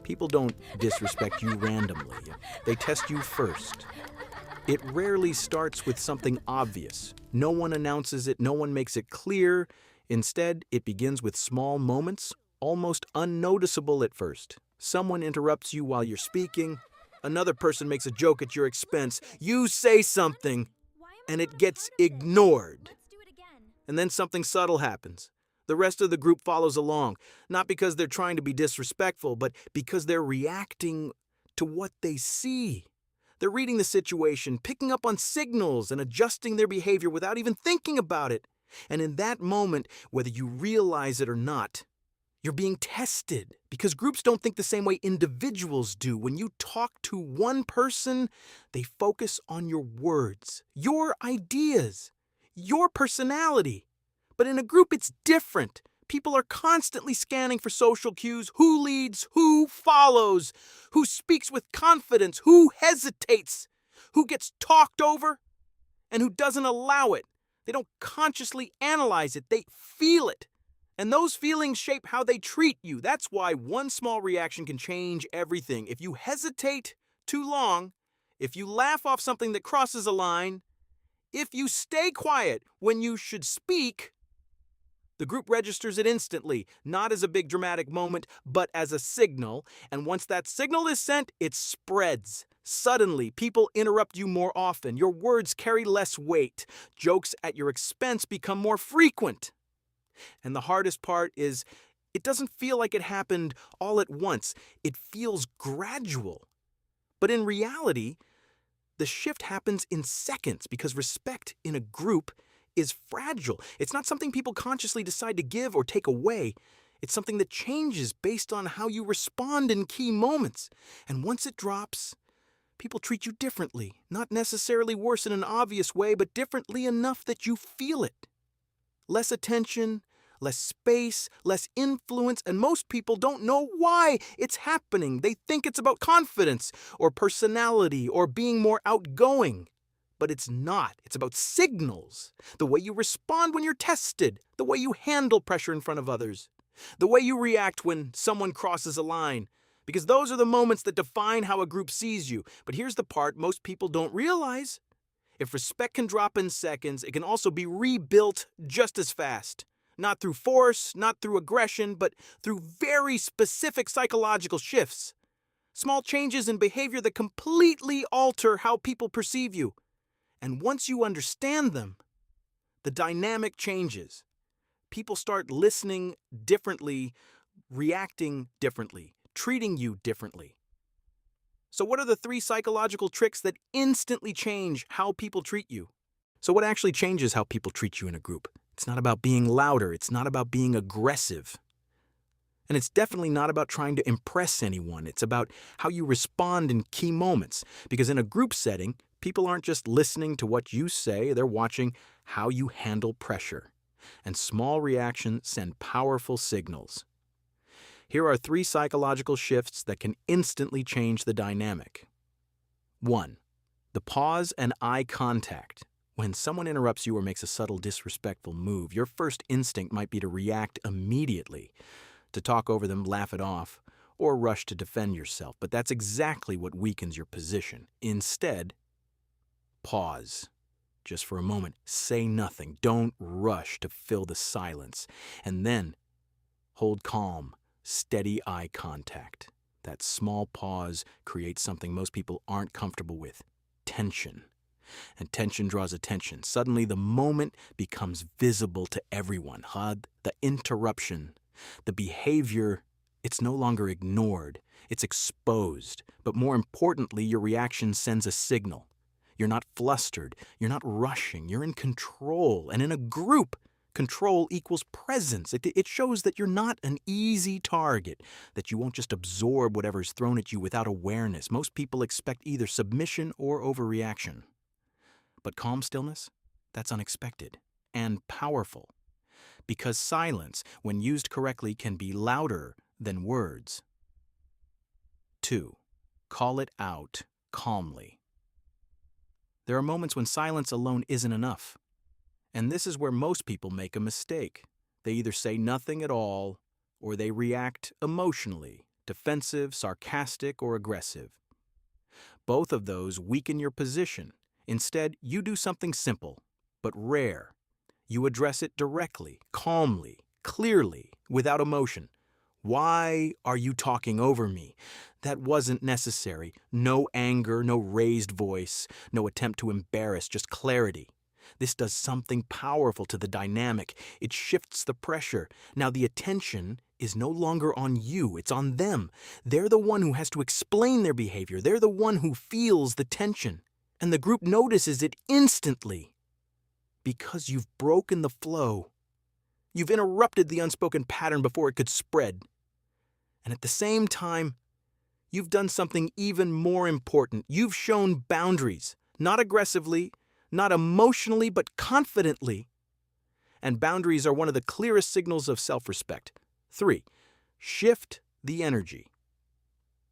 People don't disrespect you randomly. They test you first. It rarely starts with something obvious. No one announces it, no one makes it clear. Instead, it begins with small moments, almost unnoticeable at first. Someone interrupts you while you're speaking. Another person makes a joke at your expense. You say something, and it gets ignored. And then something subtle happens. The rest of the group follows along, not because they're trying to be disrespectful, but because they're reacting to what they see. They're reading the situation, picking up on signals, and adjusting their behavior without even thinking about it. And in that moment, whether you realize it or not, you're being tested because groups don't think the same way individuals do. When you talk to one person, they focus on your words, your ideas, your personality. But in a group, it's different. People are constantly scanning for social cues: who leads, who follows, who speaks with confidence, who hesitates, who gets talked over, and who doesn't allow it. They don't consciously analyze it, they feel it. And those feelings shape how they treat you. That's why one small reaction can change everything. If you hesitate too long, if you laugh off something that crosses a line, if you stay quiet when you should speak, the group registers it instantly, not as a big dramatic moment, but as a signal. And once that signal is sent, it spreads. Suddenly, people interrupt you more often. Your words carry less weight. Jokes at your expense become more frequent. And the hardest part is, it doesn't feel like it happened all at once. It feels gradual. But in reality, the shift happens in seconds because respect in a group is fragile. It's not something people consciously decide to give or take away. It's something that changes based on how you respond in key moments. And once it drops, people treat you differently. Not necessarily worse in an obvious way, but differently enough that you feel it. Less attention, less space, less influence, and most people don't know why it's happening. They think it's about confidence or personality or being more outgoing. But it's not. It's about signals. The way you respond when you're tested, the way you handle pressure in front of others, the way you react when someone crosses a line. Because those are the moments that define how a group sees you. But here's the part most people don't realize. If respect can drop in seconds, it can also be rebuilt just as fast. Not through force, not through aggression, but through very specific psychological shifts. Small changes in behavior that completely alter how people perceive you. And once you understand them, the dynamic changes. People start listening differently, reacting differently, treating you differently. So what are the 3 psychological tricks that instantly change how people treat you? So what actually changes how people treat you in a group? It's not about being louder. It's not about being aggressive. And it's definitely not about trying to impress anyone. It's about how you respond in key moments. Because in a group setting, people aren't just listening to what you say, they're watching how you handle pressure. And small reactions send powerful signals. Here are 3 psychological shifts that can instantly change the dynamic. 1. The pause and eye contact. When someone interrupts you or makes a subtle disrespectful move, your first instinct might be to react immediately, to talk over them, laugh it off, or rush to defend yourself. But that's exactly what weakens your position. Instead, pause. Just for a moment, say nothing. Don't rush to fill the silence. And then, hold calm, steady eye contact. That small pause creates something most people aren't comfortable with: tension. And tension draws attention. Suddenly, the moment becomes visible to everyone. The interruption, the behavior, it's no longer ignored. It's exposed. But more importantly, your reaction sends a signal. You're not flustered. You're not rushing. You're in control. And in a group, control equals presence. It shows that you're not an easy target, that you won't just absorb whatever's thrown at you without awareness. Most people expect either submission or overreaction. But calm stillness, that's unexpected and powerful. Because silence, when used correctly, can be louder than words. 2. Call it out calmly. There are moments when silence alone isn't enough. And this is where most people make a mistake. They either say nothing at all, or they react emotionally defensive, sarcastic, or aggressive. Both of those weaken your position. Instead, you do something simple, but rare. You address it directly, calmly, clearly, without emotion. Why are you talking over me? That wasn't necessary. No anger, no raised voice, no attempt to embarrass, just clarity. This does something powerful to the dynamic. It shifts the pressure. Now the attention is no longer on you, it's on them. They're the one who has to explain their behavior. They're the one who feels the tension. And the group notices it instantly. Because you've broken the flow. You've interrupted the unspoken pattern before it could spread. And at the same time, you've done something even more important. You've shown boundaries, not aggressively, not emotionally, but confidently. And boundaries are one of the clearest signals of self-respect. 3, shift the energy.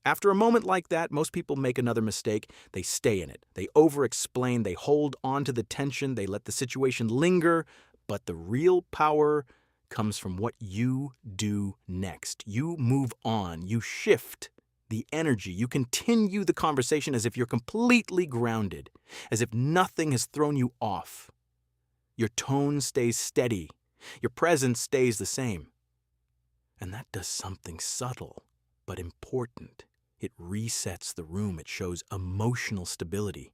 After a moment like that, most people make another mistake. They stay in it. They over-explain. They hold on to the tension. They let the situation linger. But the real power comes from what you do next. You move on. You shift the energy. You continue the conversation as if you're completely grounded, as if nothing has thrown you off. Your tone stays steady. Your presence stays the same. And that does something subtle but important. It resets the room. It shows emotional stability.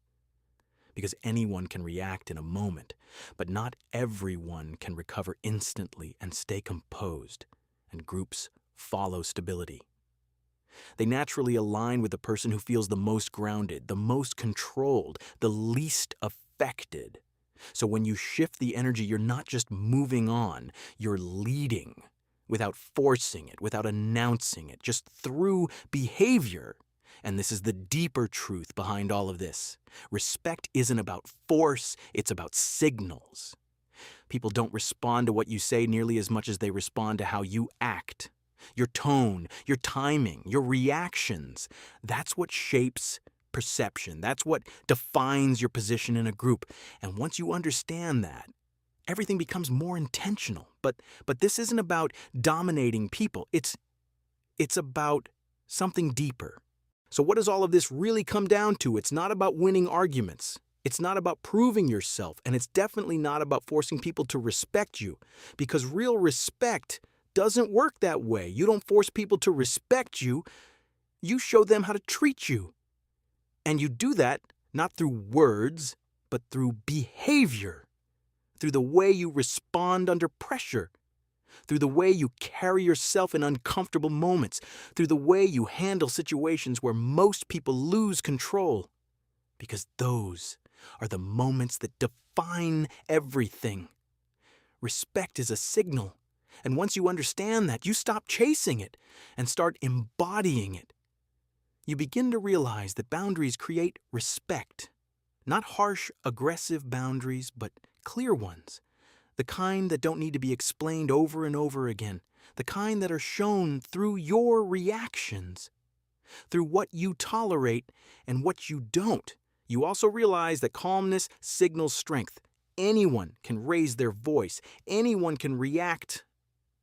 Because anyone can react in a moment, but not everyone can recover instantly and stay composed, and groups follow stability. They naturally align with the person who feels the most grounded, the most controlled, the least affected. So when you shift the energy, you're not just moving on, you're leading, without forcing it, without announcing it, just through behavior. And this is the deeper truth behind all of this. Respect isn't about force, it's about signals. People don't respond to what you say nearly as much as they respond to how you act. Your tone, your timing, your reactions, that's what shapes perception. That's what defines your position in a group. And once you understand that, everything becomes more intentional. But this isn't about dominating people. It's about something deeper. So what does all of this really come down to? It's not about winning arguments. It's not about proving yourself. And it's definitely not about forcing people to respect you. Because real respect doesn't work that way. You don't force people to respect you. You show them how to treat you. And you do that not through words, but through behavior. Through the way you respond under pressure. Through the way you carry yourself in uncomfortable moments, through the way you handle situations where most people lose control. Because those are the moments that define everything. Respect is a signal, and once you understand that, you stop chasing it and start embodying it. You begin to realize that boundaries create respect. Not harsh, aggressive boundaries, but clear ones. The kind that don't need to be explained over and over again. The kind that are shown through your reactions, through what you tolerate and what you don't. You also realize that calmness signals strength. Anyone can raise their voice. Anyone can react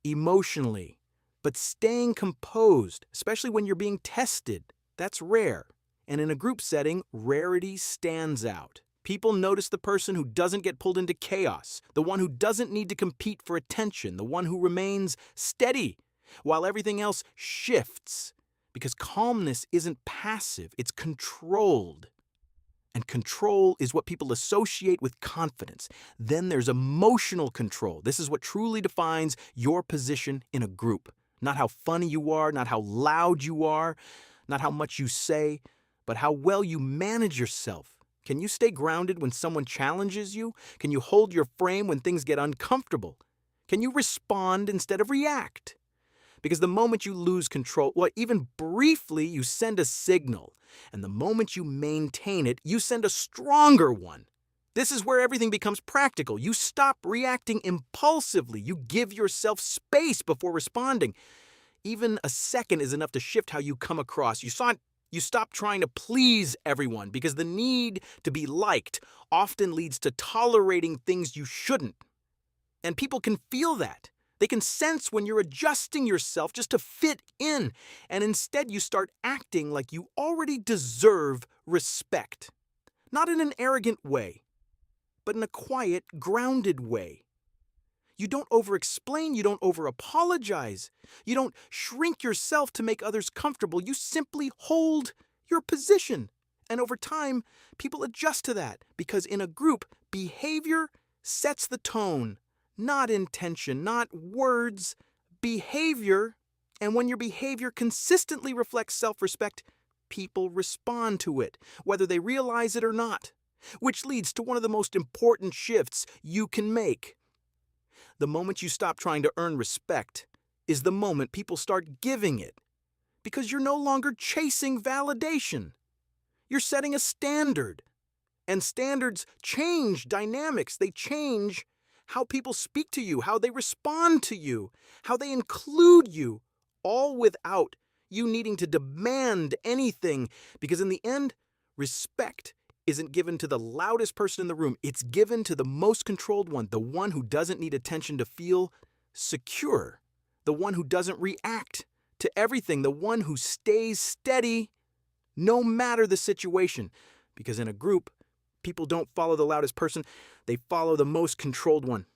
emotionally. But staying composed, especially when you're being tested, that's rare. And in a group setting, rarity stands out. People notice the person who doesn't get pulled into chaos, the one who doesn't need to compete for attention, the one who remains steady while everything else shifts. Because calmness isn't passive, it's controlled. And control is what people associate with confidence. Then there's emotional control. This is what truly defines your position in a group. Not how funny you are, not how loud you are, not how much you say, but how well you manage yourself. Can you stay grounded when someone challenges you? Can you hold your frame when things get uncomfortable? Can you respond instead of react? Because the moment you lose control, even briefly, you send a signal. And the moment you maintain it, you send a stronger one. This is where everything becomes practical. You stop reacting impulsively. You give yourself space before responding. Even a second is enough to shift how you come across. You stop trying to please everyone because the need to be liked often leads to tolerating things you shouldn't. And people can feel that. They can sense when you're adjusting yourself just to fit in, and instead you start acting like you already deserve respect. Not in an arrogant way, but in a quiet, grounded way. You don't over-explain, you don't over-apologize, you don't shrink yourself to make others comfortable, you simply hold your position. And over time, people adjust to that, because in a group, behavior sets the tone. Not intention, not words, behavior. And when your behavior consistently reflects self-respect, people respond to it, whether they realize it or not. Which leads to one of the most important shifts you can make. The moment you stop trying to earn respect is the moment people start giving it. Because you're no longer chasing validation. You're setting a standard. And standards change dynamics. They change how people speak to you, how they respond to you, how they include you, all without you needing to demand anything. Because in the end, respect isn't given to the loudest person in the room. It's given to the most controlled one, the one who doesn't need attention to feel secure, the one who doesn't react to everything, the one who stays steady no matter the situation. Because in a group, people don't follow the loudest person, they follow the most controlled one.